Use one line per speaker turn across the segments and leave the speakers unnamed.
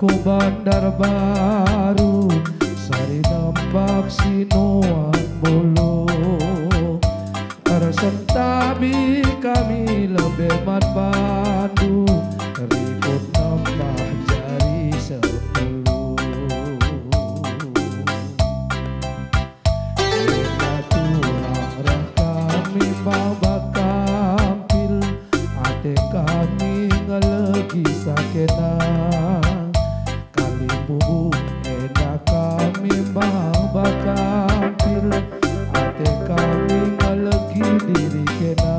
ku bandar baru sari nembak sinuan bulu Arsentabi kami lebeman Bandung ribut nambah jari 10 Ina tulang rah kami bawa kampil ate kami ngelegi sakena kali bubu ena kami bawa kampil ate kami ngelegi diri kena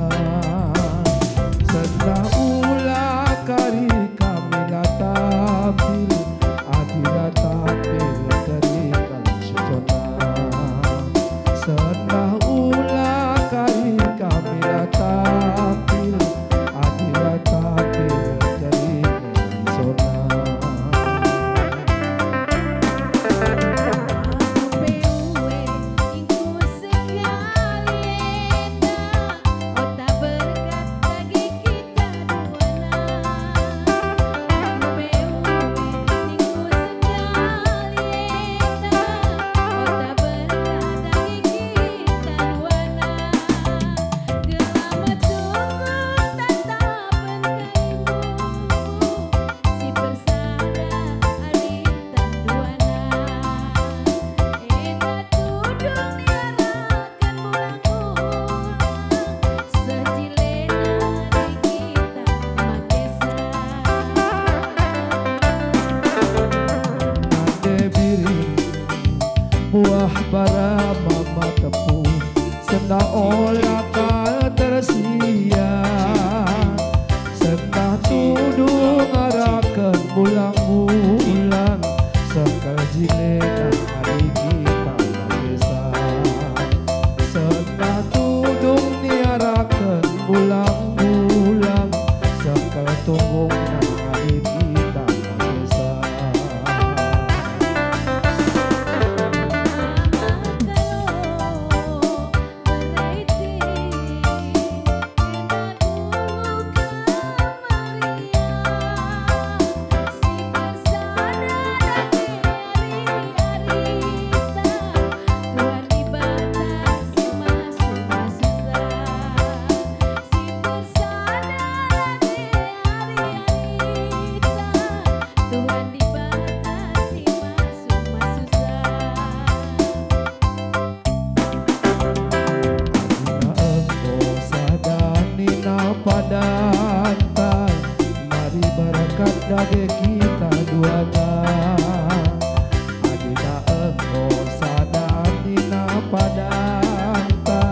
sendah ulah kari kami latampil adila tampil dari kalsona sendah ulah kari kami latampil adila tampil dari zona buah bara mama tepung senda olah kal tersia senda tudung arakan bulang-bulang sekal jilena hari kita desa senda tudung niarakan bulang-bulang sekal tunggung hari kita desa Padanta mari berkat dage kita duana adina engko sadanina padanta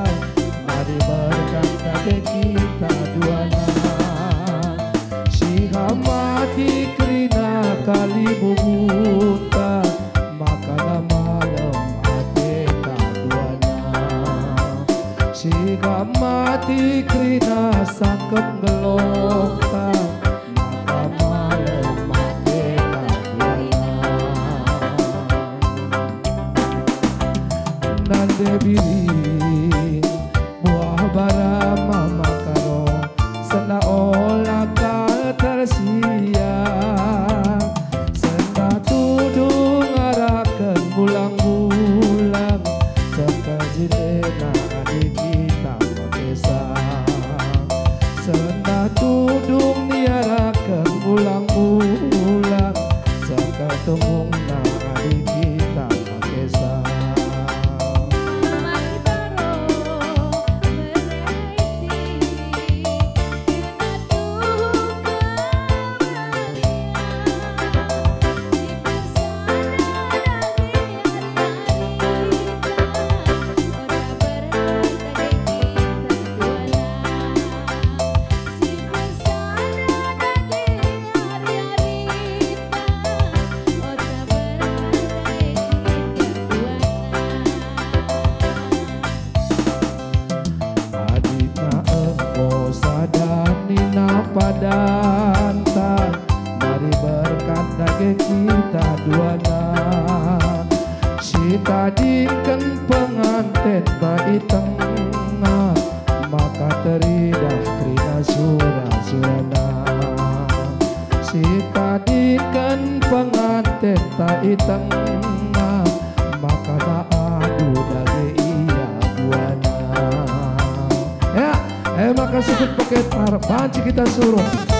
mari berkat dage kita duana sihamati krina kali bubuta makana malam adeta duana sihamati krina sangkep gelokta maka malam merdeka nande biri buah bara mama karo senda olah kal tersia senda tudung arakan bulang-bulang sekal jilena adik kita desa senda tudung niarakan bulang-bulang sekal tunggung hari kita desa padanta mari berkat dage kita duana si tadikan pengantin bayi tengah maka teridah krina surah-surana si tadikan pengantin Kita sebut pakai tar, banci kita suruh.